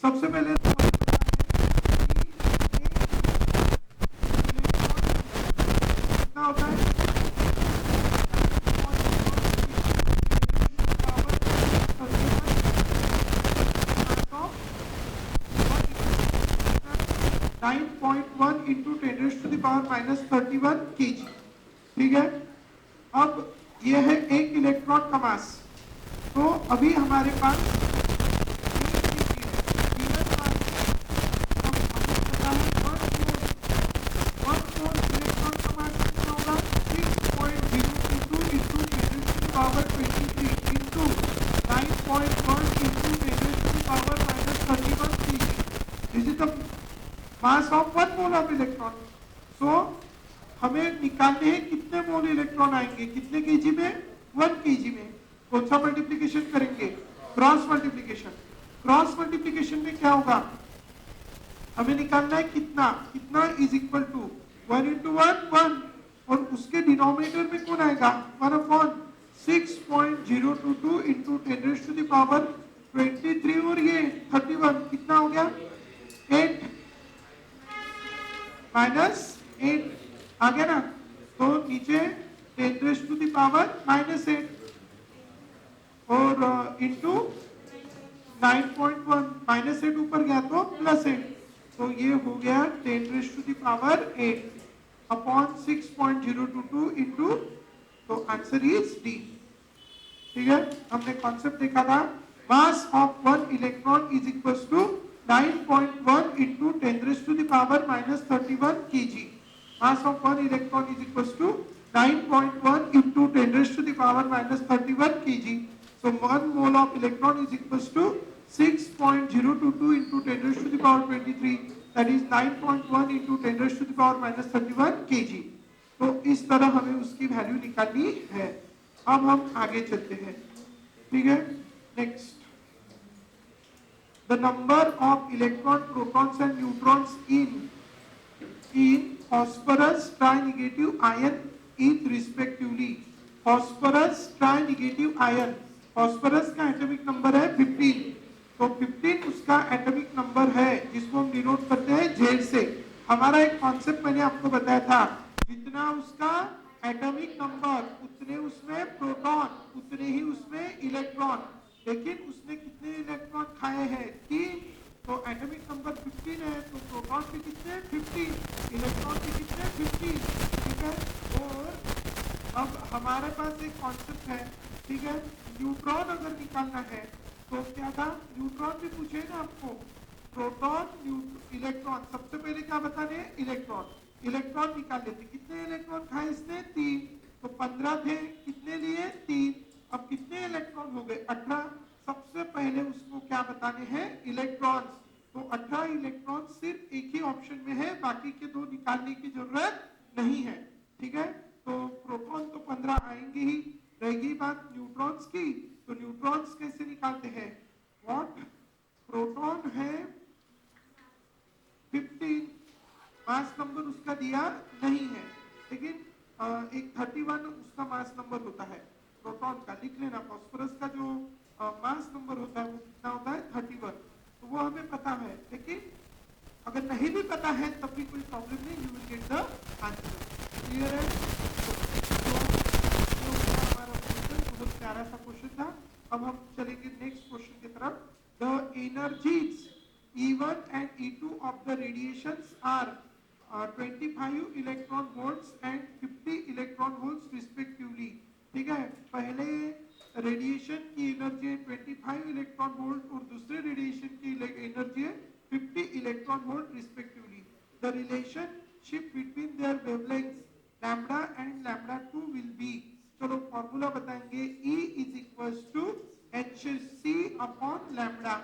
सबसे पहले तो कितना होता है, इंटू 10⁻⁻31 kg। ठीक है, अब ये है एक इलेक्ट्रॉन का मास। तो अभी हमारे पास mass of 1 mole of electron. So हमें निकालने हैं कितने मोल इलेक्ट्रॉन आएंगे, कितने केजी में, 1 केजी में। कौन सा मल्टीप्लिकेशन करेंगे, क्रॉस मल्टीप्लिकेशन। क्रॉस मल्टीप्लिकेशन में क्या होगा, हमें निकालना है कितना, कितना इज इक्वल टू 1 इंटू 1 1, और उसके डिनोमिनेटर में कौन आएगा 1/6.022 इंटू 10⁻23 और ये 31 कितना हो गया 8 -8 आ गया ना। तो नीचे 10⁻⁻8 और इंटू 9.1 -8 ऊपर गया तो +8, तो ये हो गया 10⁻8 अपॉन 6.022 इंटू, तो आंसर इज डी। ठीक है, हमने कॉन्सेप्ट देखा था, mass of 1 electron is equal to 9.1 into 10⁻⁻31 kg। Mass of 1 electron is equal to 9.1 into 10⁻⁻31 kg। So 1 mole of electron is equals to 6.022 into 10⁻23, that is 9.1 into 10⁻⁻31 kg। तो इस तरह हमें उसकी वैल्यू निकालनी है। अब हम आगे चलते हैं। ठीक है, next, the number of electron, protons and neutrons in phosphorus trinegative ion is respectively। phosphorus trinegative ion, phosphorus का एटॉमिक नंबर है 15, तो 15 उसका एटॉमिक नंबर है जिसको हम डिनोट करते हैं Z से। हमारा एक कॉन्सेप्ट मैंने आपको बताया था, जितना उसका एटॉमिक नंबर उतने उसमें प्रोटॉन, उतने ही उसमें इलेक्ट्रॉन। लेकिन उसने कितने इलेक्ट्रॉन खाए हैं 3, तो एटॉमिक नंबर 15 है, तो प्रोटॉन के कितने 50, इलेक्ट्रॉन के कितने 50। ठीक है, और अब हमारे पास एक कॉन्सेप्ट है, ठीक है, न्यूट्रॉन अगर निकालना है तो क्या था, न्यूट्रॉन भी पूछे ना आपको, प्रोटॉन इलेक्ट्रॉन, सबसे पहले क्या बताने हैं इलेक्ट्रॉन, इलेक्ट्रॉन निकाल लेते। कितने इलेक्ट्रॉन खाए इसने 3, तो 15 थे, कितने लिए 3, अब कितने इलेक्ट्रॉन हो गए 18। सबसे पहले उसको क्या बताने हैं इलेक्ट्रॉन, तो 18 इलेक्ट्रॉन सिर्फ एक ही ऑप्शन में है, बाकी के 2 निकालने की जरूरत नहीं है। ठीक है, तो प्रोटॉन तो 15 आएंगे ही, रहेगी बात न्यूट्रॉन्स की। तो न्यूट्रॉन्स कैसे निकालते हैं, व्हाट, प्रोटॉन है 15, मास नंबर उसका दिया नहीं है, लेकिन एक 31 उसका मास नंबर होता है प्रोटॉन का, लिख लेना। फास्फोरस का जो मास नंबर होता है वो कितना होता है 31, तो वो हमें पता है। लेकिन अगर नहीं भी पता है तब भी कोई प्रॉब्लम नहीं, you will get the answer. Clear है, तो हमारा क्वेश्चन बहुत प्यारा सा क्वेश्चन था। अब हम चलेंगे नेक्स्ट क्वेश्चन की तरफ। The energies E1 and E2 of the radiations are 25 electron volts and 50 electron volts respectively. ठीक है, पहले रेडिएशन की एनर्जी है 25 इलेक्ट्रॉन वोल्ट और दूसरे रेडिएशन की एनर्जी है 50 electron volt respectively. The relationship between their wavelengths lambda and lambda 2 will be, चलो फॉर्मूला बताएंगे, E is equals to hc upon lambda.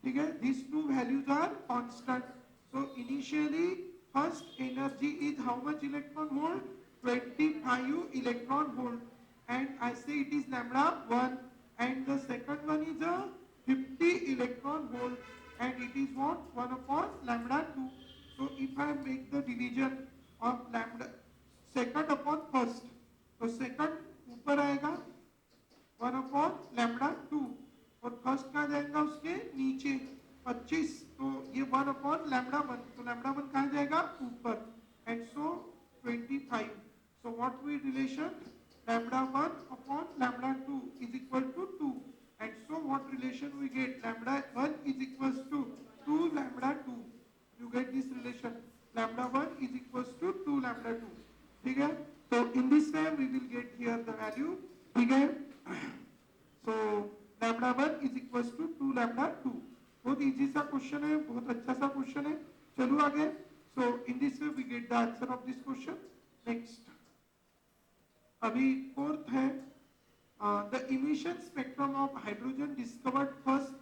ठीक है, these two values are constant. So initially first energy is how much electron volt, 25 electron volt, and I say it is lambda 1, and the second one is a 50 electron volt, and it is what 1 upon lambda 2. So if I make the division of lambda second upon first, तो second ऊपर आएगा 1 upon lambda 2 और first कहाँ जाएगा उसके नीचे 25, तो ये 1/λ1, तो λ1 कहाँ जाएगा ऊपर, and so 25. So what we relation, λ1/λ2 is equal to 2, and so what relation we get, λ1 is equals to 2λ2. You get this relation, λ1 is equals to 2λ2. ठीक है, so in this way we will get here the value. ठीक है, so λ1 is equals to 2λ2. बहुत easy सा question है, बहुत अच्छा सा क्वेश्चन है. चलो आगे. So in this way we get the answer of this question. Next, अभी फोर्थ है, the emission spectrum of hydrogen discovered first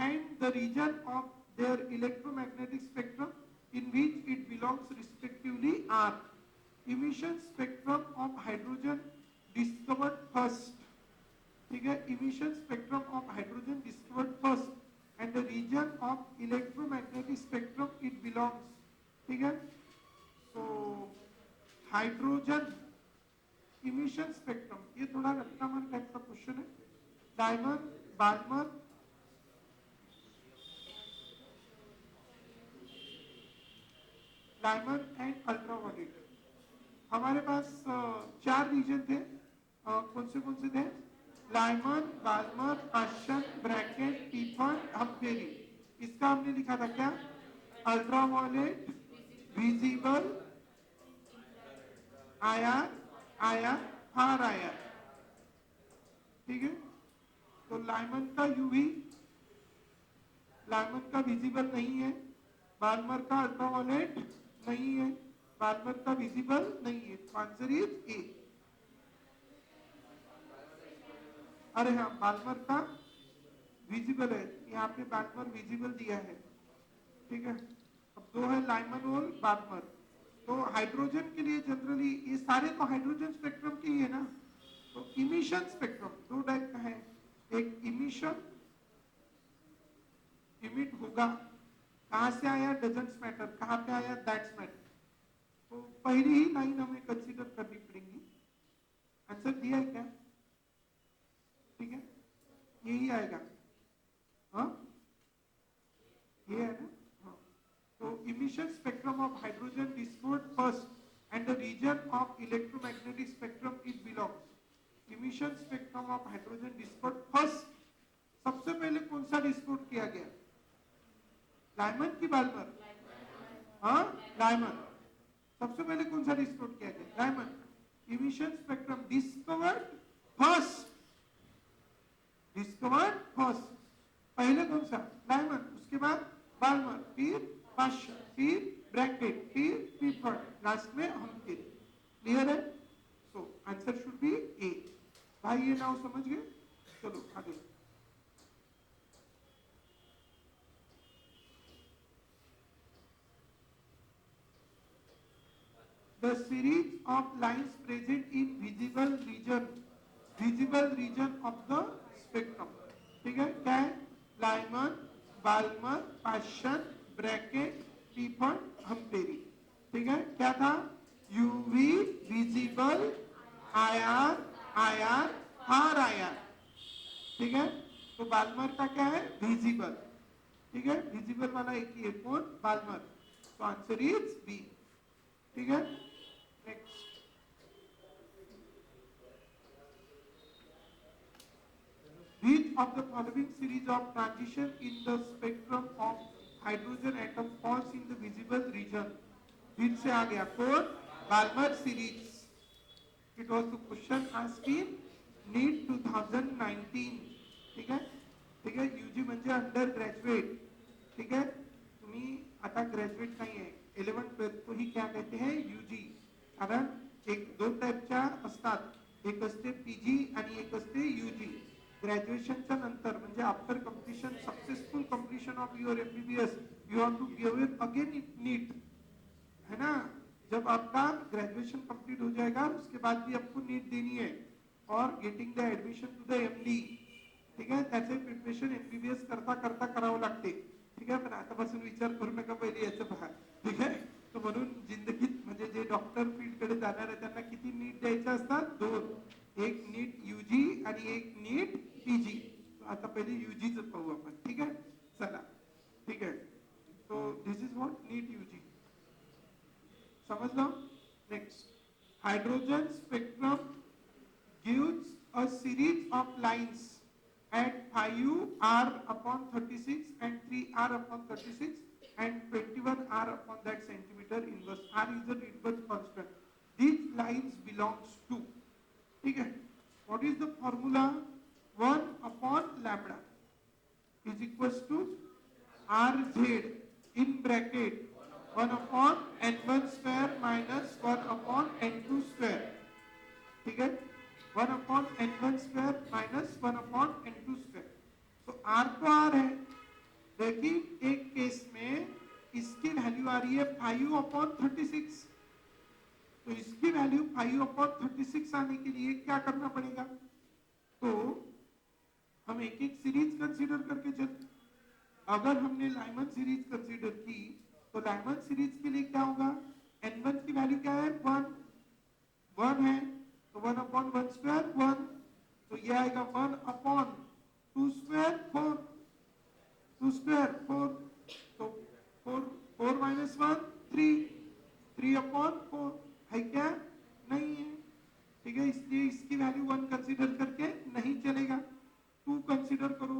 and the region of their electromagnetic spectrum in which it belongs respectively are. Emission spectrum of hydrogen discovered first. ठीक है, emission spectrum of hydrogen discovered first and the region of electromagnetic spectrum it belongs. ठीक है, so hydrogen emission spectrum, ये थोड़ा रट्टामान type का question है. Diamond, Balmer, diamond and ultraviolet. हमारे पास 4 रीजन थे. कौन से थे? Lyman, Balmer, Paschen, Brackett, Pfund, Humphreys. इसका हमने लिखा था क्या, ultraviolet, visible, IR, IR, far IR. ठीक है, तो लाइमन का यूवी, लाइमन का विजिबल नहीं है, बाल्मर का अल्ट्रावायलेट नहीं है, बाल्मर का विजिबल नहीं है. Answer is a. अरे हाँ, बाल्मर का विजिबल है, यहाँ पे बाल्मर विजिबल दिया है. ठीक है, अब 2 है लाइमन और बाल्मर. तो हाइड्रोजन के लिए जनरली ये सारे तो हाइड्रोजन स्पेक्ट्रम के ही है ना. तो इमिशन स्पेक्ट्रम 2 टाइप का है. एक इमिशन, इमिट होगा, कहां से आया डजंट मैटर, कहां पे आया दैट्स मैटर. तो पहली ही लाइन हमें कंसीडर करनी पड़ेगी. आंसर दिया है क्या? ठीक है, यही आएगा. हाँ, ये है ना. हाँ, तो emission spectrum of hydrogen discovered first and the region of electromagnetic spectrum it belongs. Emission spectrum of hydrogen discovered first, सबसे पहले कौन सा डिस्कवर्ड किया गया, लाइमन की बाल्मर? हाँ, लाइमन. सबसे पहले कौन सा डिस्कवर्ड किया गया, Lyman. Emission spectrum discovered first, discovered first, पहले कौन सा, लाइमन, उसके बाद बाल्मर, फिर पाशन, फिर ब्रैकेट, फिर पीफर्ड, लास्ट में हम्पेरी. क्लियर है? सो आंसर शुड बी ए. भाई ये नाउ समझ गए. चलो आगे. The series of lines present in visible region of the spectrum. ठीक है, क्या है, Lyman, Balmer, Paschen, Brackett, Pfund, हम्पेरी. ठीक है, क्या था, UV, visible, IR, IR, far IR. ठीक है, तो बाल्मर का क्या है, विजिबल. ठीक है, विजिबल वाला एक ही है, कौन, बाल्मर. तो आंसर इज बी. ठीक है, next. Which of the following series of transition in the spectrum of hydrogen atom falls in the visible region? Which से आ गया, कौन, Balmer series. It was the question asked in NEET 2019. ठीक है, ठीक है. यूजी म्हणजे अंडर ग्रॅज्युएट. ठीक है, तुम्ही आता ग्रॅज्युएट नाही आहे, 11th तो ही क्या कहते हैं, यूजी. कारण एक 2 टाइपच्या असतात, एक असते पीजी आणि एक असते यूजी. ग्रॅज्युएशनच्या नंतर म्हणजे after completion, successful completion of your MBBS, you have to give it again NEET, है ना. जब आपका ग्रेजुएशन कंप्लीट हो जाएगा उसके बाद भी आपको नीट देनी है और getting the admission to the MD. ठीक आहे, त्याचे प्रिपरेशन एमबीबीएस करता करता करावं लागते. ठीक आहे, पण आतापासून विचार करू नका, पहिले याचं पहा. ठीक आहे, तो म्हणून जिंदगीत म्हणजे जे डॉक्टर फील्ड कडे जाणार आहे त्यांना किती नीट द्यायचे असतात, 2. एक नीट यूजी आणि एक नीट पीजी. आता पहिले यूजीच पाहू आपण. ठीक आहे, चला. hydrogen spectrum gives a series of lines at 5r/36 and 3r/36 and 21r that centimeter inverse. R is the Rydberg constant. These lines belongs to, ठीक है, what is the formula? 1/λ is equals to rz in bracket 1/n1 square minus 1/n2 square, ठीक है, 1/n1 square minus 1/n2 square. तो r तो r है, लेकिन एक case में इसकी वैल्यू आ रही है 5/36, तो इसकी वैल्यू 5/36 आने के लिए क्या करना पड़ेगा? तो हम एक एक सीरीज कंसीडर करके चल। अगर हमने लाइमन सीरीज कंसीडर की तो लाइमन सीरीज के लिए क्या होगा? n1 की वैल्यू क्या है? 1 है, तो 1/1 स्क्वायर 1, तो ये आएगा 1/2 स्क्वायर 4, 2 स्क्वायर 4, तो 4 माइनस 1 3, 3/4 है क्या? नहीं है, ठीक है, इसलिए इसकी वैल्यू 1 कंसीडर करके नहीं चलेगा। 2 कंसीडर करो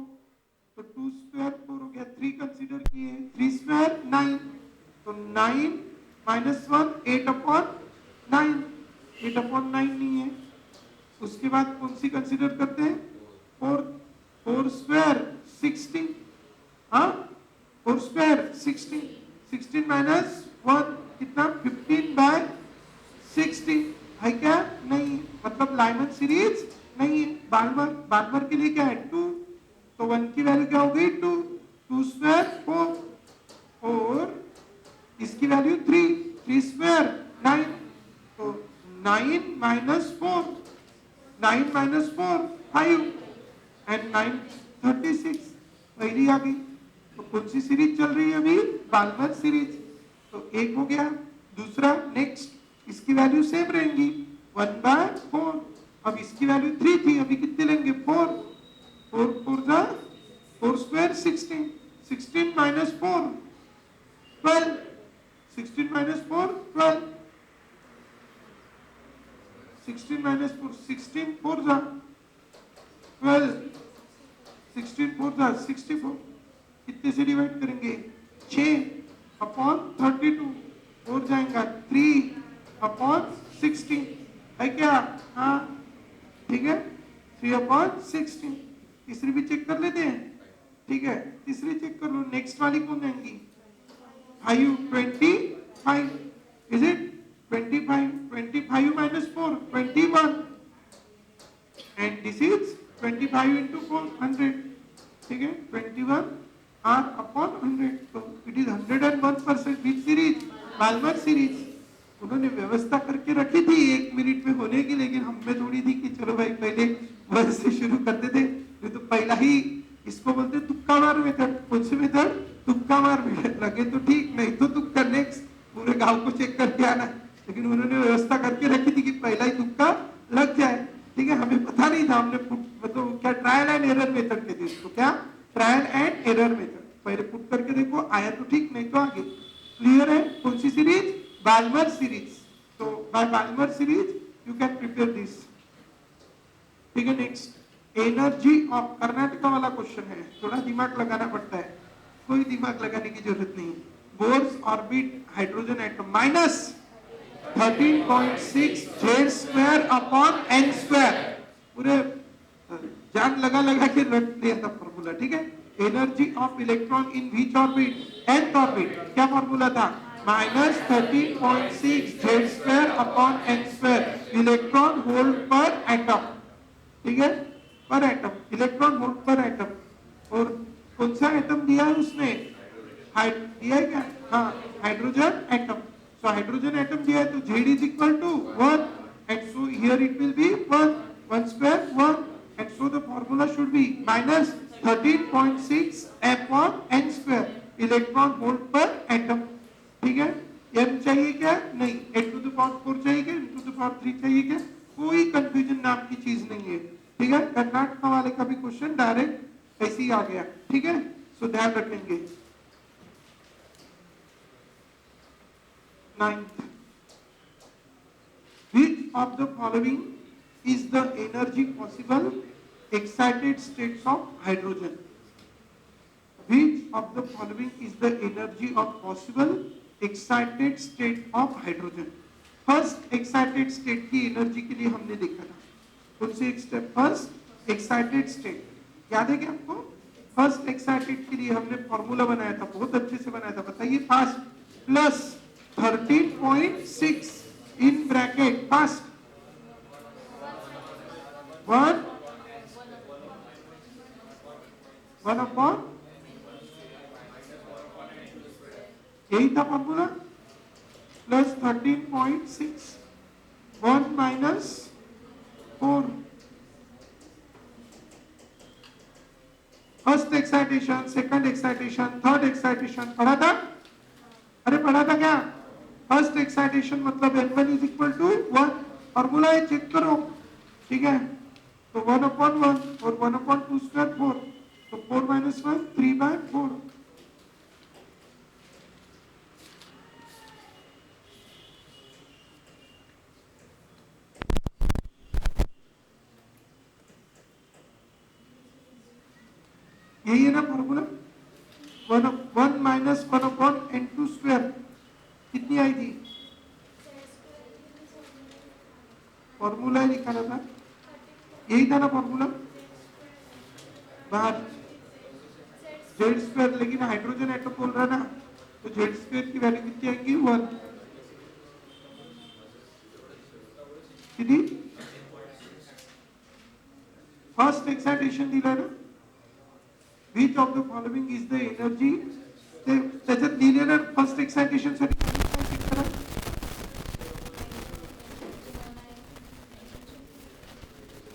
तो 2 स्क्वायर 4 हो गया, 3 कंसीडर किए 3 स्क्वायर 9, तो 9 माइनस 1 8/9, 8/9 नहीं है। उसके बाद कौन सी कंसीडर करते हैं? 4 स्क्वायर 16, हाँ 4 स्क्वायर 16, 16 माइनस 1 कितना? 15/16 है क्या? नहीं, मतलब लाइमन सीरीज नहीं है। बाल्मर के लिए क्या है? 2, तो 1 की वैल्यू क्या हो गई? 2 स्क्वायर 4, और इसकी वैल्यू 3 स्क्वायर 9, तो 9 माइनस 4 5 एंड 9 36 पहली आ गई। तो कौन सी सीरीज चल रही है अभी? Balmer series. तो एक हो गया। दूसरा नेक्स्ट, इसकी वैल्यू सेम रहेंगी 1/4। अब इसकी वैल्यू 3 थी, अभी कितने लेंगे? 4 स्क्वायर 16, 16 माइनस 4 12, 16 माइनस 4 12, 16 माइनस 4 16 4 जा 12, 16 4 जा 64, कितने से डिवाइड करेंगे? 6/32, और जाएगा 3/16 है क्या? हाँ ठीक है, 3/16। तीसरी भी चेक कर लेते हैं, ठीक है, तीसरी चेक कर लो। नेक्स्ट वाली कौन आएंगी? 25, is it 25 minus 4 21, and this is 25 into 4 100, ठीक है, 21 r/100, तो it is 101% which series? Balmer series. उन्होंने व्यवस्था करके रखी थी 1 मिनट में होने की, लेकिन हम में थोड़ी थी कि चलो भाई पहले 1 से शुरू करते थे, तो पहला ही इसको बोलते तुक्का मार मेथड। कौन सी मेथड? तुक्का मार मेथड। लगे तो ठीक, नहीं तो तुक्का। नेक्स्ट पूरे गांव को चेक करके आना, लेकिन उन्होंने व्यवस्था करके रखी थी कि पहला ही तुक्का लग जाए, ठीक है। हमें पता नहीं था, हमने मतलब क्या ट्रायल एंड एरर मेथड कहते हैं इसको, क्या? Trial and error method. पहले पुट करके देखो, आया तो ठीक, नहीं तो आगे। क्लियर है? कौन सी सीरीज? Balmer series. तो by Balmer series you can prepare this, ठीक है। नेक्स्ट, एनर्जी ऑफ, कर्नाटका वाला क्वेश्चन है, थोड़ा दिमाग लगाना पड़ता है, कोई दिमाग लगाने की जरूरत नहीं। Bohr's orbit hydrogen atom minus 13.6 Z²/n², पूरे जान लगा के रट लिया था फॉर्मूला, ठीक है। Energy of electron in which orbit? nth orbit. क्या फॉर्मूला था? -13.6 Z²/n², इलेक्ट्रॉन होल्ड पर एटम, ठीक है, पर एटम, इलेक्ट्रॉन होल्ड पर एटम। और कौन सा एटम दिया है उसने? दिया है क्या? हाँ, hydrogen atom. So hydrogen atom दिया है, तो Z is equal to 1, and so here it will be 1 square 1, and so the formula should be -13.6 f/n², electron hold पर एटम, ठीक है। m चाहिए क्या? नहीं। 8⁴ चाहिए क्या? 8⁴ चाहिए क्या? कोई कंफ्यूजन नाम की चीज नहीं है, ठीक है। कर्नाटका वाले का भी क्वेश्चन डायरेक्ट ऐसे ही आ गया, ठीक है। सो ध्यान रखेंगे। 9th, which of the following is the energy possible excited states of hydrogen? Which of the following is the energy of possible excited state of hydrogen? First excited state की energy के लिए हमने देखा था कौन सी एक स्टेप? फर्स्ट एक्साइटेड स्टेट याद है क्या आपको? फर्स्ट एक्साइटेड के लिए हमने फॉर्मूला बनाया था, बहुत अच्छे से बनाया था, बताइए fast. Plus 13.6 in bracket fast 1 upon, यही था formula. Plus 13.6 1 minus 4 first excitation, second excitation, third excitation पढ़ा था? अरे पढ़ा था क्या? फर्स्ट एक्साइटेशन मतलब N1 is equal to 1, formula है चेक करो, ठीक है? तो 1 अपॉन 1 और 1 अपॉन 2 स्क्वायर 4, तो 4 माइनस 1 3/4। यही है ना formula? 1 minus 1 upon N2 square कितनी आई थी? फॉर्मूला लिखा था, यही था ना फॉर्मूला? बाहर जेड स्क्वायर, लेकिन हाइड्रोजन एटम बोल रहा ना, तो जेड स्क्वायर की वैल्यू कितनी आएगी? 1। कितनी? फर्स्ट एक्साइटेशन दिला ना, which of the following is the energy? त्याच्यात दिलेलं फर्स्ट एक्साइटेशन साठी चेक करा।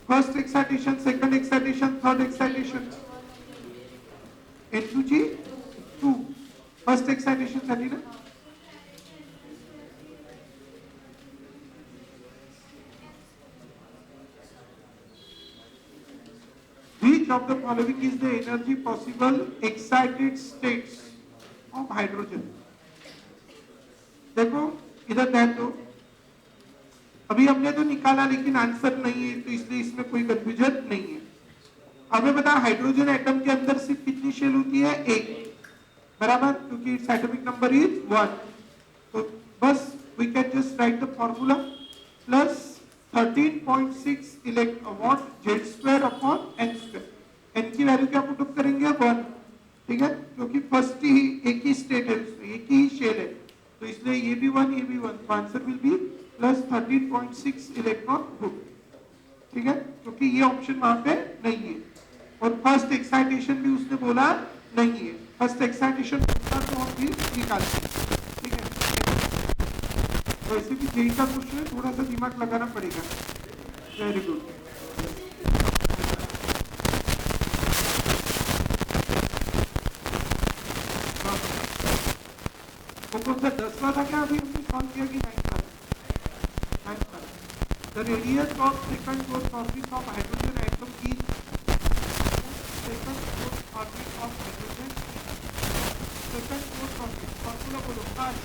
First excitation, second excitation, third excitation, N2 ची 2 फर्स्ट एक्साइटेशन साठी ना। Which of the following is the energy possible excited states of hydrogen? देखो इधर ध्यान दो, अभी हमने तो निकाला लेकिन आंसर नहीं है, तो इसलिए इसमें कोई कंफ्यूजन नहीं है। हमें पता हाइड्रोजन एटम के अंदर सिर्फ कितनी शेल होती है? एक, बराबर, क्योंकि इट्स एटॉमिक नंबर इज 1। तो बस we can just write the formula plus 13.6 electron Z square upon N square. N की वैल्यू क्या पुट अप करेंगे? 1, ठीक है, क्योंकि फर्स्ट ही एक ही स्टेट है, एक ही शेल है, तो इसलिए ये भी 1, ये भी 1, तो answer will be plus 13.6 electron volt, ठीक है, क्योंकि ये ऑप्शन वहां पे नहीं है। और फर्स्ट एक्साइटेशन भी उसने बोला नहीं है, फर्स्ट एक्साइटेशन तो हम भी निकालते हैं, ठीक है। वैसे भी जेई का क्वेश्चन है, थोड़ा सा दिमाग लगाना पड़ेगा। Very good. तो कौन सा 10वां था क्या अभी हमने सॉल्व किया कि 9 था? 9 था। The radius of second fourth orbit of hydrogen atom is second fourth orbit of hydrogen, second fourth orbit formula बोलो fast.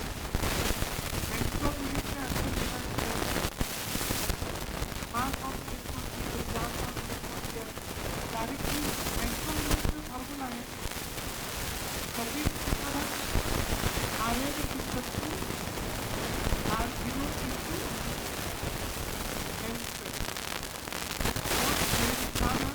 Mass of directly angstrom unit में फॉर्मूला है, सभी ion is equal to R0 into N square। और ये सारा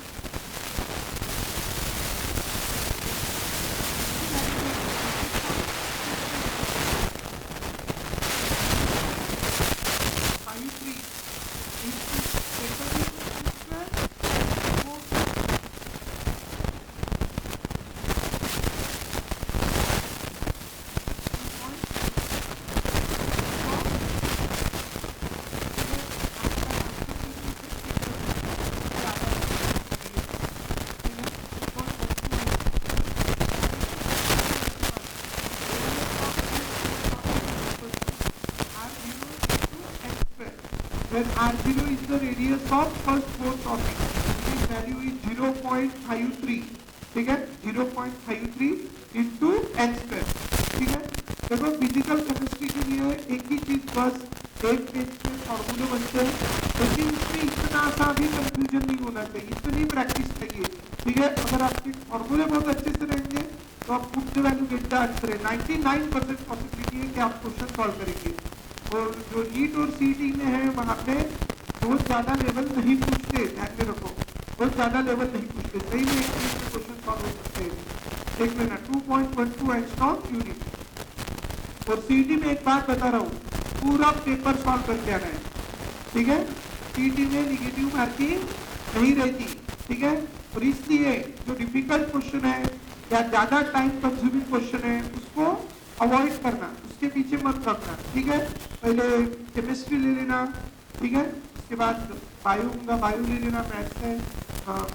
R0 is the radius of first fourth orbit, its value is 0.53, ठीक है, 0.53 into n square, ठीक है। देखो फिजिकल केमिस्ट्री के लिए एक ही चीज बस एक पेज पे फॉर्मूले बनते हैं, लेकिन इसमें इतना सा भी कंफ्यूजन नहीं होना चाहिए, इतनी प्रैक्टिस चाहिए, ठीक है। अगर आपके फॉर्मूले बहुत अच्छे से रहेंगे तो आप put the value get the answer है, 99% पॉसिबिलिटी है कि आप क्वेश्चन सॉल्व करेंगे। और जो नीट और सीईटी में है वहाँ पे बहुत ज़्यादा लेवल नहीं पूछते, ध्यान में रखो, बहुत ज़्यादा लेवल नहीं पूछते, सही में एक मिनट में क्वेश्चन सॉल्व हो सकते हैं। देख लेना 2.12 एंगस्ट्रॉम यूनिट। और सीईटी में एक बात बता रहा हूँ, पूरा पेपर सॉल्व करके आना है, ठीक है। सीईटी में निगेटिव मार्किंग नहीं रहती, ठीक है। और इसलिए जो डिफिकल्ट क्वेश्चन है या ज्यादा टाइम कंज्यूमिंग क्वेश्चन है उसको अवॉइड करना, उसके पीछे मत भागना, ठीक है। पहले केमिस्ट्री ले लेना, ठीक है, उसके बाद बायो ले लेना, मैथ्स है,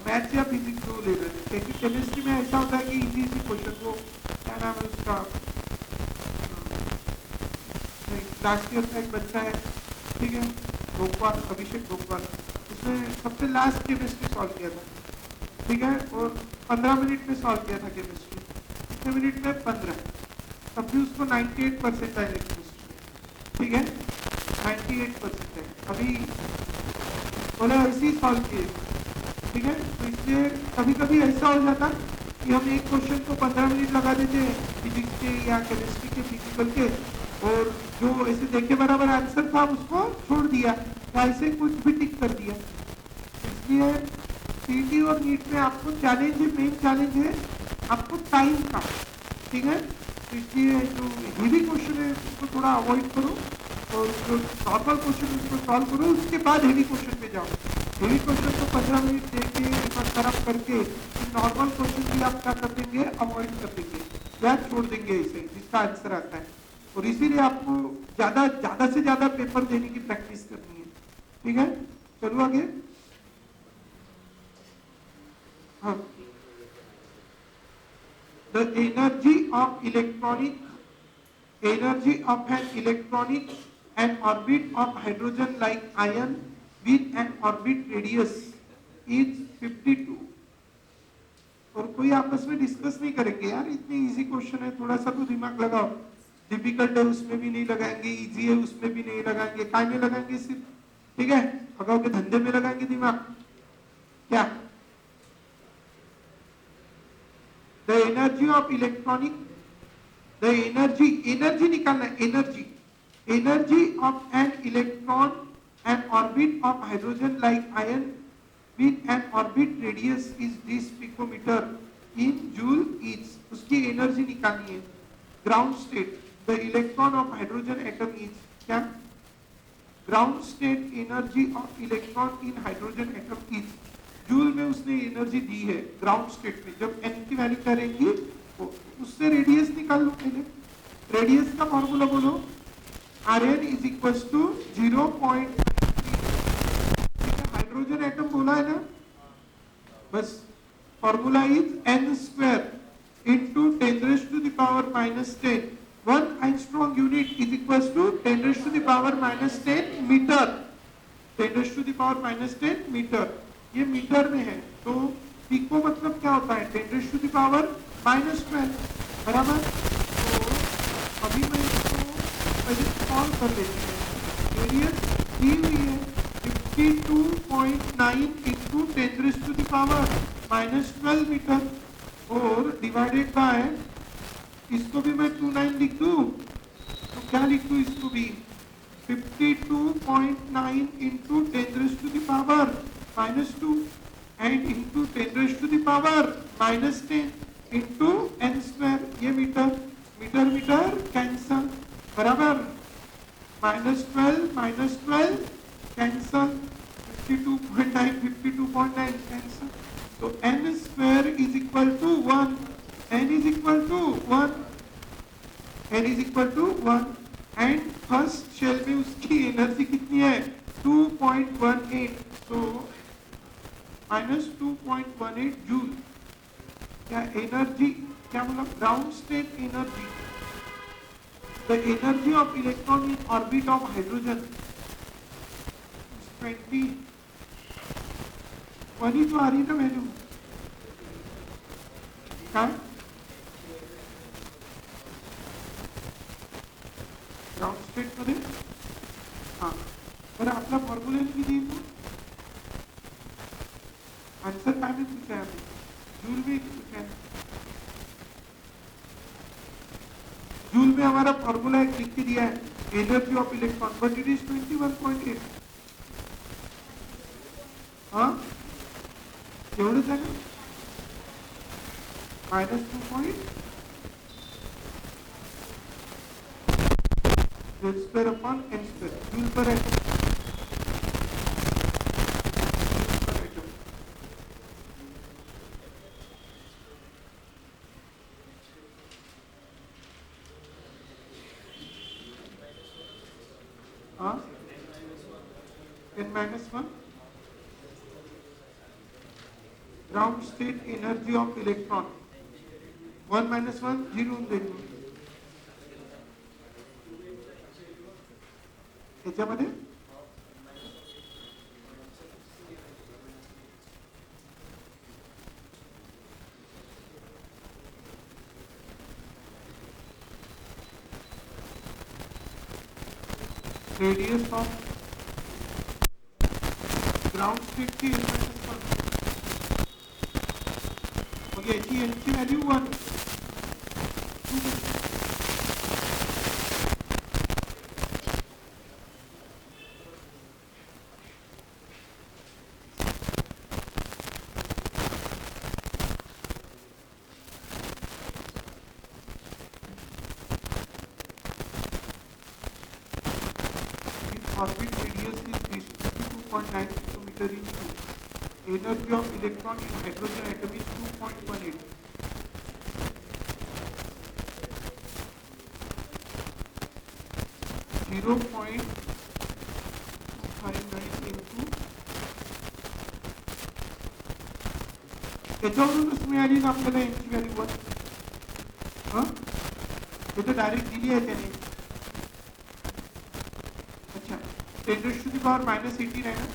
मैथ्स या फिजिक्स दो ले लेना, क्योंकि केमिस्ट्री में ऐसा होता है कि इजी क्वेश्चन को क्या नाम है उसका, लास्ट ईयर का एक बच्चा है, ठीक है, भोपाल, अभिषेक भोपाल, उसने सबसे लास्ट केमिस्ट्री सॉल्व किया था, ठीक है, और 15 मिनट में सॉल्व किया था केमिस्ट्री, कितने मिनट में 15, तब भी उसको 98% आए केमिस्ट्री, ठीक है, 98% है, अभी बोले ऐसे ही सॉल्व किए, ठीक है। तो इसलिए कभी कभी ऐसा हो जाता कि हम एक क्वेश्चन को 15 मिनट लगा देते हैं फिजिक्स के या केमिस्ट्री के, फिजिकल के, और जो ऐसे देखे बराबर आंसर था उसको छोड़ दिया या ऐसे कुछ भी टिक कर दिया। इसलिए सीईटी और नीट में आपको चैलेंज है, मेन चैलेंज है आपको टाइम का, ठीक है। तो इसलिए जो हेवी क्वेश्चन है उसको थोड़ा अवॉइड करो और जो नॉर्मल क्वेश्चन है उसको सॉल्व करो, उसके बाद हेवी क्वेश्चन पे जाओ। हेवी क्वेश्चन को 15 मिनट देके ऐसा खराब करके नॉर्मल क्वेश्चन भी आप क्या कर देंगे, अवॉइड कर देंगे या छोड़ देंगे ऐसे जिसका आंसर आता है। और इसीलिए आपको ज्यादा से ज्यादा पेपर देने की प्रैक्टिस करनी है, ठीक है। चलो आगे। हाँ, the energy of an electronic and orbit of hydrogen like ion with n orbit radius is 52। और कोई आपस में डिस्कस नहीं करेंगे यार, इतनी इजी क्वेश्चन है, थोड़ा सा तो दिमाग लगाओ। डिफिकल्ट है उसमें भी नहीं लगाएंगे, इजी है उसमें भी नहीं लगाएंगे, काय में लगाएंगे सिर्फ, ठीक है, भगाओ के धंधे में लगाएंगे दिमाग क्या। The energy of electronic, the energy निकालना, energy of an electron n orbit of hydrogen like ion with n orbit radius is this picometre in joule each. उसकी एनर्जी निकालनी है। Ground state, the electron of hydrogen atom is क्या, ground state energy of electron in hydrogen atom is, joule में उसने energy दी है ground state में। जब N की वैल्यू क्या रहेगी उससे रेडियस निकाल लो पहले। रेडियस का फॉर्मूला बोलो, Rn is equal to 0.3। Hydrogen atom बोला है ना, बस formula is n square into 10⁻⁻10। 1 angstrom unit is equal to 10⁻⁻10 metre, 10⁻⁻10 metre, ये मीटर में है। तो पिको मतलब क्या होता है, 10⁻⁻12, बराबर। तो अभी मैं इसको पहले सॉल्व कर लेते हैं। रेडियस दी हुई है 52.9 इंटू 10⁻⁻12 मीटर और डिवाइडेड बाय, इसको भी मैं 29 लिख दूं तो क्या लिख दूं, इसको भी 52.9 into 10⁻⁻2 and into 10⁻⁻10 into n square, ये मीटर कैंसल, बराबर। -12 कैंसल, 52.9 कैंसल, तो n square is equal to 1, n is equal to 1 and first shell में उसकी एनर्जी कितनी है 2.18, तो -2.18 जूल। क्या एनर्जी, क्या मतलब ground state energy, the energy of electron in orbit of hydrogen 20, वही तो आ रही है ना वैल्यू, क्या ग्राउंड स्टेट मध्ये, हाँ बरं आपल्या फॉर्म्युलेने किती येतो आंसर काय मी पूछा है जूल में पूछा है जूल में हमारा फॉर्मूला एक लिख के दिया है energy of electron but it is 21.8 हाँ एवढंच आहे ना -2 Z square upon n square joule पर atom n-1 ground state energy of electron 1 - 1 0 देतो याच्यामध्ये radius of ground state की n-1 मग याची n ची value 1 orbit radius is 2.9 kilometer in 2. Energy of electron in hydrogen atom is 2.18. Zero point 259 into त्याच्यावरूनच मिळाली ना आपल्याला यांची व्हॅल्यू 1 हां ते तर डायरेक्ट दिली आहे त्याने अच्छा 10⁻⁻18 आहे ना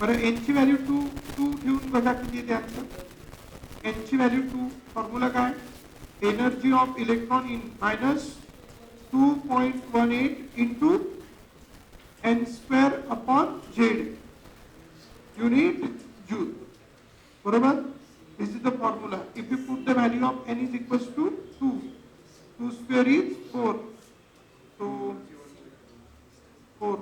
बरं n ची व्हॅल्यू 2 ठेवून बघा किती येते आन्सर n ची व्हॅल्यू 2 फॉर्म्युला काय energy of electron in -2.18 into n² z unit joule बरोबर this is the formula if you put the value of n is equals to 2 square is 4 so 4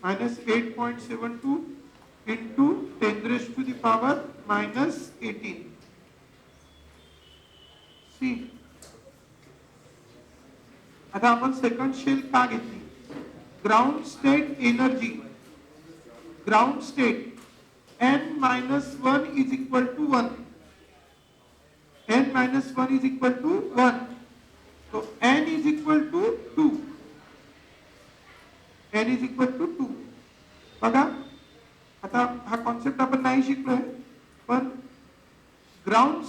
-8.72 into 10⁻⁻18 सी आता आपण second shell का घेतली ground state energy ground state n-1 is equal to 1 n-1 is equal to 1 so n is equal to 2 n is equal to 2 बघा आता हा concept आपण नाही शिकलोय पण ground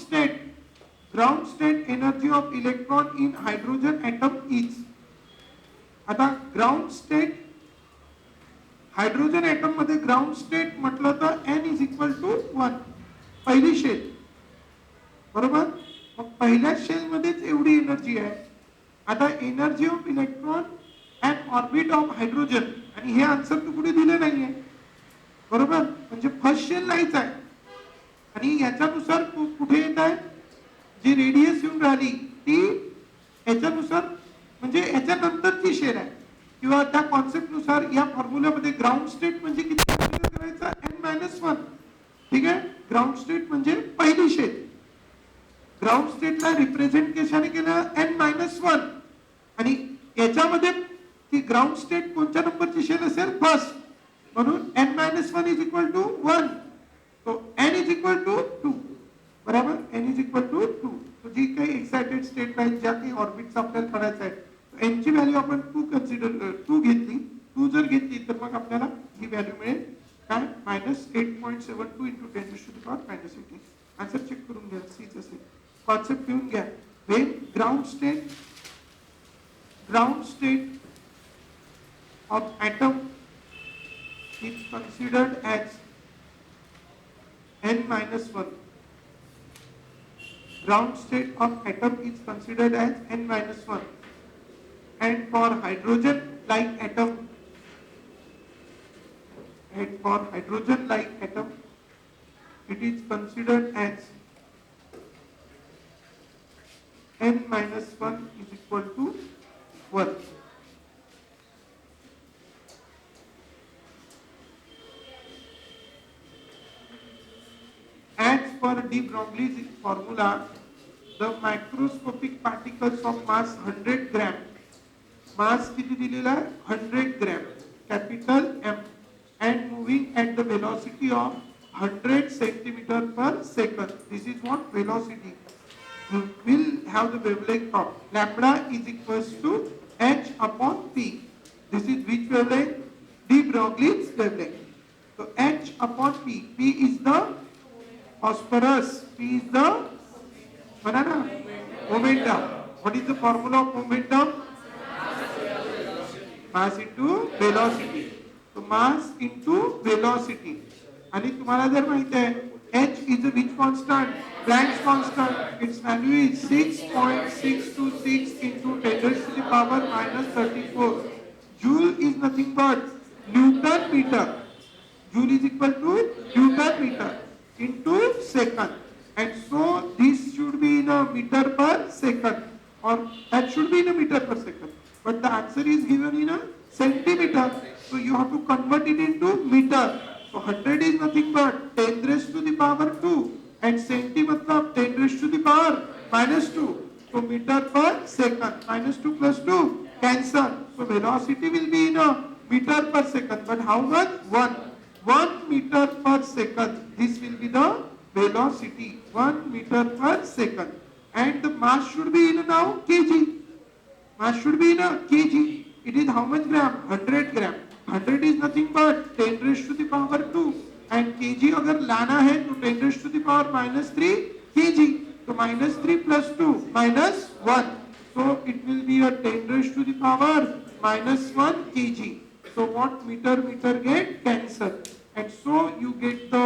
state energy of electron in hydrogen atom is आता ground state hydrogen atom मध्ये ground state म्हटलं तर n इज इक्वल टू 1 पहिली शेल बरोबर मग पहिल्या शेल मध्येच एवढी एनर्जी आहे आता energy of electron and orbit of hydrogen आणि हे आन्सर तू कुठे दिले नाहीये बरोबर म्हणजे फर्स्ट शेल नाहीच आहे आणि याच्यानुसार कुठे येत आहे जी रेडियस येऊन राहिली ती याच्यानुसार म्हणजे याच्या नंतरची शेल आहे किंवा त्या कॉन्सेप्ट नुसार या फॉर्म्युल्यामध्ये ग्राउंड स्टेट म्हणजे किती कन्सिडर करायचा n-1 ठीक आहे ग्राउंड स्टेट म्हणजे पहिली शेल ग्राउंड स्टेटला रिप्रेझेंट कशाने केलं n-1 आणि याच्यामध्ये ती ग्राउंड स्टेट कोणत्या नंबरची शेल असेल फर्स्ट म्हणून n-1 इज इक्वल टू 1 तो n इज इक्वल टू 2 बराबर n इज इक्वल टू 2 तो जी काही एक्साइटेड स्टेट आहे ज्या काही ऑर्बिट्स आपल्याला पडायचं आहे n ची व्हॅल्यू आपण 2 कन्सिडर 2 घेतली 2 जर घेतली तर मग आपल्याला ही व्हॅल्यू मिळेल काय -8.72 into 10⁻⁻18 आन्सर चेक करून घ्या सीच असेल कॉन्सेप्ट घेऊन घ्या when ground state of atom is considered as n minus 1. Ground state of atom is considered as n minus 1. And for hydrogen like atom, it is considered as n minus 1 is equal to 1. As per de Broglie's formula, the microscopic particles of mass 100 gram, mass किती दिलेला आहे 100 gram, capital M, and moving at the velocity of 100 centimeter per second. This is what velocity. We will have the wavelength of lambda is equals to h upon p. This is which wavelength? De Broglie's wavelength. So h upon p. P is the phosphorus. P is the momentum. What is the formula of momentum? Mass into velocity. So mass into velocity. आणि तुम्हाला जर माहिती आहे h is a which constant? Planck's constant. Its value is 6.626 into 10 raised to the power minus 34. Joule is nothing but Newton meter. Joule is equal to Newton meter into second. And so this should be in a meter per second, or that should be in a meter per second. But the answer is given in a centimeter. So you have to convert it into meter. So 100 is nothing but 10 raised to the power 2, and centi matlab 10 raised to the power minus 2. So meter per second, minus 2 plus 2 cancel. So velocity will be in a meter per second. But how much? 1 meter per second. This will be the velocity. 1 meter per second. And the mass should be in now kg. Mass should be in a kg. It is how much gram? 100 gram. 100 is nothing but 10 raised to the power 2, and kg अगर लाना है तो 10 raised to the power minus 3 kg. So minus 3 plus 2 minus 1. So it will be a 10 raised to the power minus 1 kg. So what meter get cancelled, and so you get the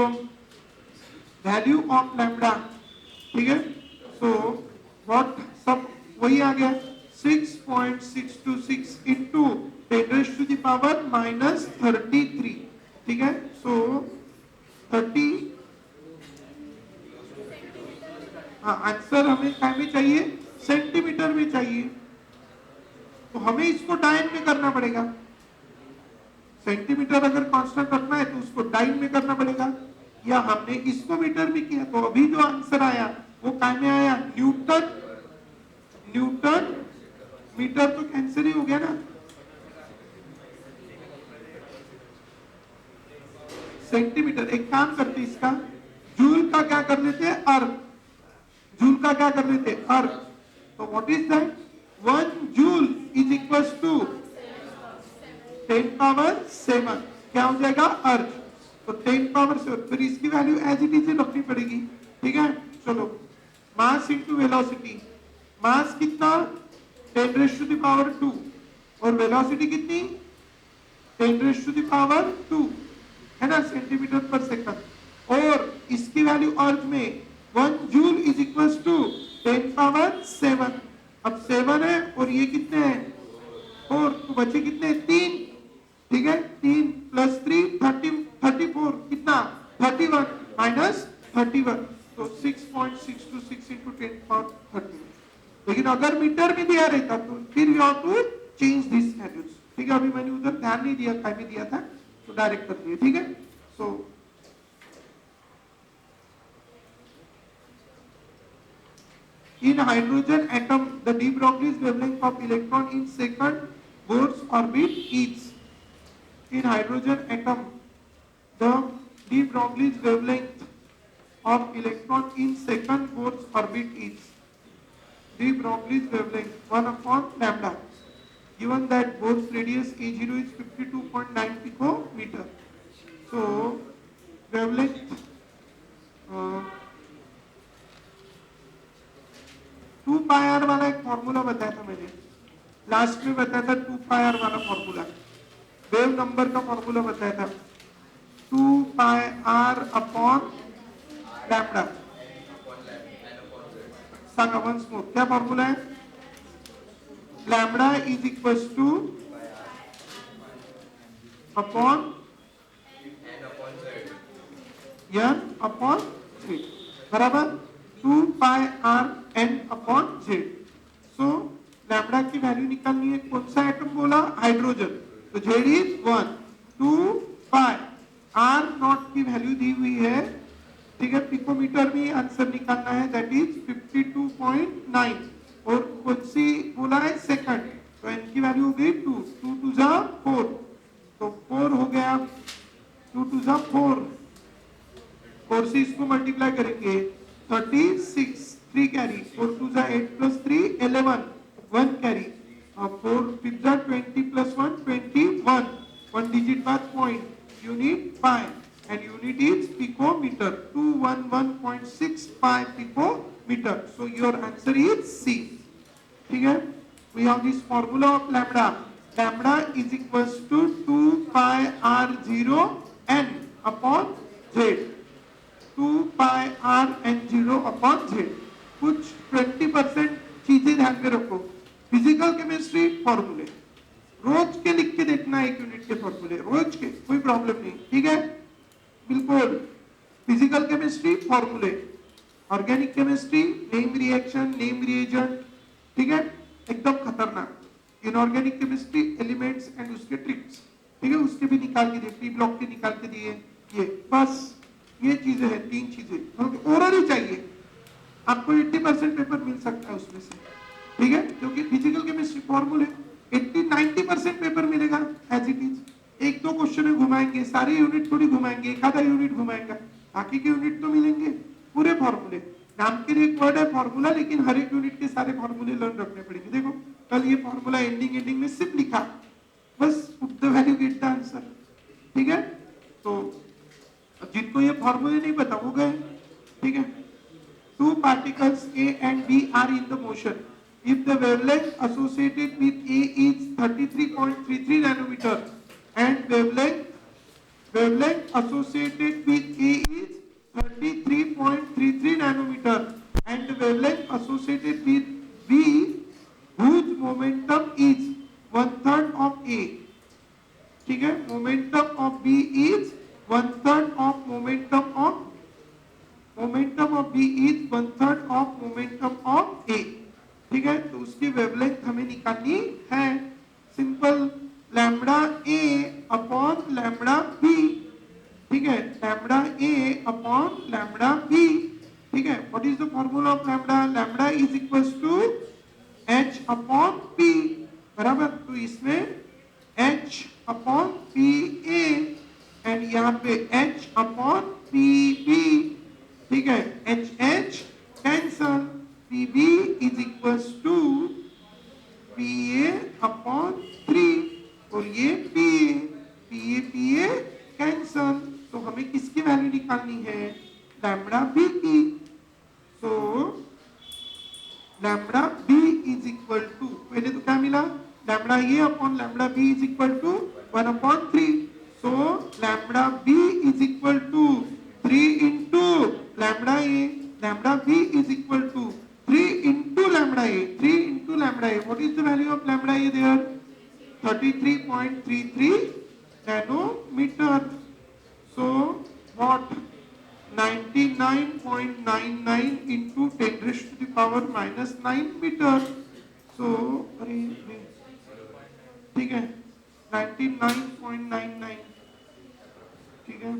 value of lambda. ठीक है? So what सब वही आ गया 6.626 into 10 raised to the power minus 33. ठीक है? So 30. हाँ, answer हमें क्या में चाहिए? सेंटीमीटर में चाहिए. तो हमें इसको डाइन में करना पड़ेगा. सेंटीमीटर अगर कांस्टेंट रखना है तो उसको डाइन में करना पड़ेगा. या हमने इसको मीटर में किया, तो अभी जो आंसर आया वो क्या में आया? न्यूटन मीटर तो कैंसिल ही हो गया ना. सेंटीमीटर. एक काम करते इसका जूल का क्या कर लेते हैं? अर्थ. जूल का क्या कर लेते हैं? अर्थ. तो what is that? 1 joule is equals to 10 power 7. क्या हो जाएगा? अर्थ. तो 10 पावर 7. फिर इसकी वैल्यू एज इट इज रखनी पड़ेगी. ठीक है? चलो, मास इनटू वेलोसिटी. मास कितना? 10 रेज़ टू द पावर 2, और वेलोसिटी कितनी? 10 रेज़ टू द पावर 2, है ना, सेंटीमीटर पर सेकंड. और इसकी वैल्यू अर्थ में 1 joule is equals to 10 power 7. अब 7 है और ये कितने हैं? 4. तो बचे कितने? 3. ठीक है? 3 प्लस 3 34. कितना? 31 माइनस 31. तो 6.626 इंटू 10 पावर 31. लेकिन अगर मीटर में दिया रहता तो फिर you have to change this values. ठीक है? अभी मैंने उधर ध्यान नहीं दिया, क्या में दिया था, तो डायरेक्ट कर दिया. ठीक है? सो in hydrogen atom the de Broglie's wavelength of electron in second Bohr's orbit is. In hydrogen atom the de Broglie's wavelength of electron in second Bohr's orbit is. De Broglie's wavelength 1 upon lambda, given that Bohr's radius A0 is 52.9 picometer. So wavelength 2 pi r वाला एक formula बताया था मैंने last में, बताया था 2 pi r वाला formula, wave number का फॉर्मूला बताया था. 2 पाई आर अपॉन लैम्बडा सांगा वंस मोर क्या फॉर्मूला है lambda is equals to upon n upon z बराबर 2 pi r n upon z so lambda की वैल्यू निकालनी है कौन सा एटम बोला हाइड्रोजन तो z is 1 2 pi r naught की वैल्यू दी हुई है ठीक है पिकोमीटर में आंसर निकालना है दैट इज 52.9 और कौन सी बोला है सेकंड तो n की वैल्यू हो गई 2 2 टू जा 4 तो 4 हो गया 2 टू जा 4 4 से इसको मल्टीप्लाई करेंगे 36 3 कैरी 4 टू जा 8 प्लस 3 11 1 कैरी 4 फिफ्थ जा 20 प्लस 1 21 1 डिजिट बाद point unit 5 and unit is picometer 211.65 picometer so your answer is C ठीक है we have this formula of lambda lambda is equals to 2 pi r0 n upon z 2 pi r n 0 upon z कुछ 20% चीजें ध्यान में रखो physical chemistry फॉर्मूले रोज के लिख के देखना एक यूनिट के फॉर्मूले रोज के कोई प्रॉब्लम नहीं ठीक है बिल्कुल फिजिकल केमिस्ट्री फॉर्मूले organic chemistry name reaction name reagent ठीक है एकदम खतरनाक इनऑर्गेनिक केमिस्ट्री एलिमेंट्स एंड उसके ट्रिक्स ठीक है उसके भी निकाल के दिए पी ब्लॉक के निकाल के दिए ये बस ये चीजें हैं 3 चीजें ओरल ही चाहिए आपको 80% पेपर मिल सकता है उसमें से ठीक है क्योंकि फिजिकल केमिस्ट्री फॉर्मूले 80-90% पेपर मिलेगा एज इट इज एक दो क्वेश्चन में घुमाएंगे सारे यूनिट थोड़ी घुमाएंगे एक आधा यूनिट घुमाएंगे बाकी के यूनिट तो मिलेंगे पूरे फॉर्मूले नाम के लिए एक वर्ड है फॉर्मूला लेकिन हर एक यूनिट के सारे फॉर्मूले लर्न रखने पड़ेंगे देखो कल ये फॉर्मूला एंडिंग में सिर्फ लिखा बस put the value get the answer ठीक है तो जिनको ये फॉर्मूले नहीं पता वो गए ठीक है two particles A and B are in the motion if the wavelength associated with A is 33.33 nanometer and wavelength associated with A is 33.33 nanometer and wavelength associated with B whose momentum is 1/3 of A ठीक है momentum of B is 1/3 of momentum of B is 1/3 of momentum of A ठीक है तो उसकी wavelength हमें निकालनी है simple lambda A upon lambda B ठीक है lambda A upon lambda B ठीक है what is the formula of lambda lambda is equals to H upon P बराबर तो इसमें H अपॉन PA एंड यहाँ पे H अपॉन PB ठीक है H cancel PB is equals to PA upon 3 और ये PA कैंसल तो हमें किसकी वैल्यू निकालनी है लैम्बडा B की so lambda B is equal to पहले तो क्या मिला lambda A upon lambda B is equal to 1/3 so lambda B is equal to 3 into lambda A lambda B is equal to 3 into lambda A 3 into lambda A what is the value of lambda A there 33.33 nanometer so what 99.99 into 10 raised to the power minus 9 meter so अरे ठीक है 99.99 ठीक है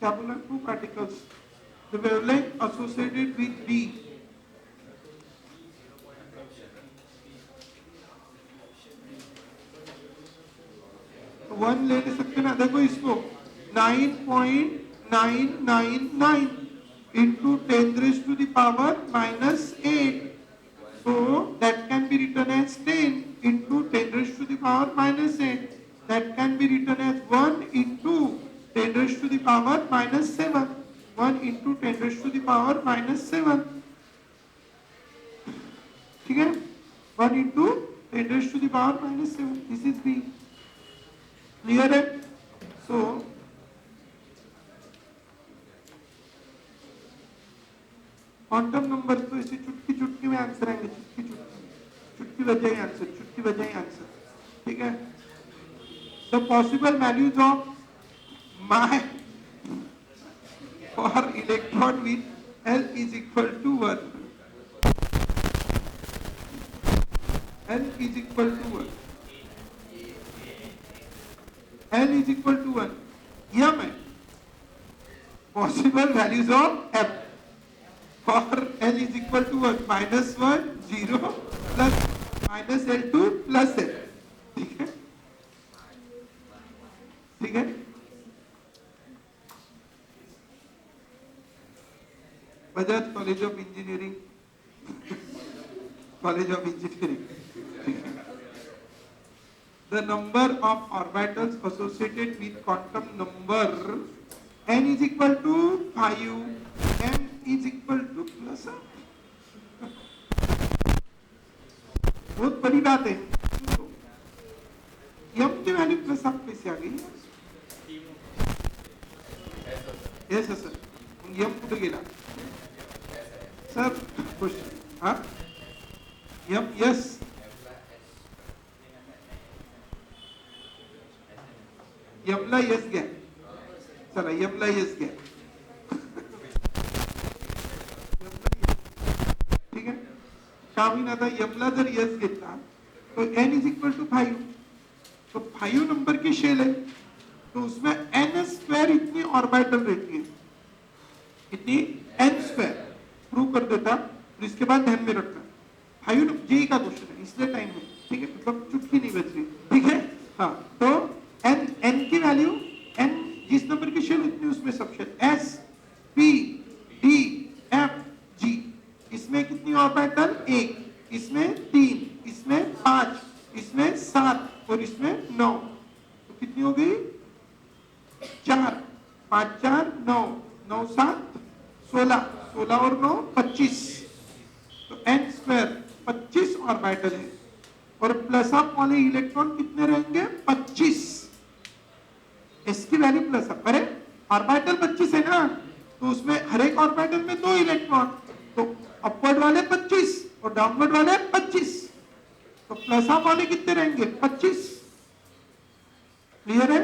क्या बोला 2 particles the wavelength associated with B one ले सकते ना देखो इसको 9.999 into 10 raised to the power minus 8 so that can be written as 10 into 10 raised to the power minus 8 that can be written as 1 into 10 raised to the power minus 7 1 into 10 raised to the power minus 7 ठीक है 1 into 10 raised to the power minus 7 this is B clear है so quantum number तो ऐसे चुटकी चुटकी में answer आएंगे, चुटकी चुटकी, चुटकी बजाई आंसर, चुटकी बजाई आंसर, ठीक है। The possible values of my for electron with L is equal to 1, L is equal to 1, L is equal to 1, यह है possible values of M for L is equal to 1, -1, 0, plus -L2 plus L, ठीक है, ठीक है। Bajaj college of engineering, college of engineering, the number of orbitals associated with quantum number n is equal to 5, m is equal to plus, बहुत बड़ी बात है। m की value plus आप कैसे आ गई? यस सर, m कुठे गेला सर? क्वेश्चन, हाँ m, यस m ला यस घ्या, चला m ला यस घ्या, ठीक आहे। का होईना आता m ला जर यस घेतला तो n इज इक्वल टू 5, तो 5 नंबर की शेल है, तो उसमें n स्क्वायर इतनी ऑर्बिटल रहती है, इतनी n स्क्वायर प्रूव कर देता। तो इसके बाद ध्यान में रखना 5 जेई का क्वेश्चन है, इसलिए टाइम है, ठीक है, मतलब चुटकी नहीं बच रही, ठीक है। हाँ, तो n की वैल्यू, n जिस नंबर की शेल उतनी उसमें सब shell, s p d f g, इसमें कितनी ऑर्बिटल? 1, इसमें 3, इसमें 5, इसमें 7 और इसमें 9, तो कितनी हो गई? 4, 5 4 9, 9 7 16, 16 और 9 25, तो n स्क्वायर 25 ऑर्बिटल है, और प्लस अप वाले इलेक्ट्रॉन कितने रहेंगे? 25, s की वैल्यू प्लस अप, अरे ऑर्बिटल 25 है ना, तो उसमें हर एक ऑर्बिटल में 2 इलेक्ट्रॉन, तो अपवर्ड वाले 25 और डाउनवर्ड वाले 25, तो प्लस अप वाले कितने रहेंगे? 25, क्लियर है?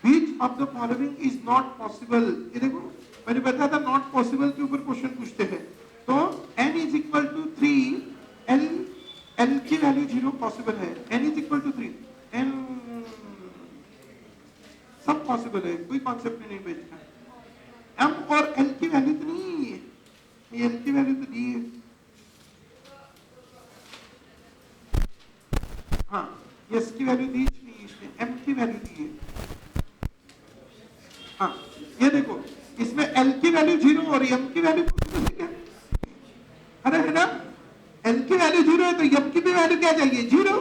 Which of the following is not possible? ये देखो मैंने बताया था नॉट पॉसिबल के ऊपर क्वेश्चन पूछते हैं, तो n is equal to 3, l की वैल्यू 0 पॉसिबल है, n is equal to 3, n सब पॉसिबल है, कोई कॉन्सेप्ट नहीं भेजना। m और l की वैल्यू तो नहीं है, l की वैल्यू तो दी है, हाँ s की वैल्यू दी नहीं, इसमें m की वैल्यू दी है। हाँ ये देखो, इसमें L की वैल्यू 0 और M की वैल्यू क्या? अरे है ना, L की वैल्यू 0 है तो M की भी वैल्यू क्या चाहिए? 0।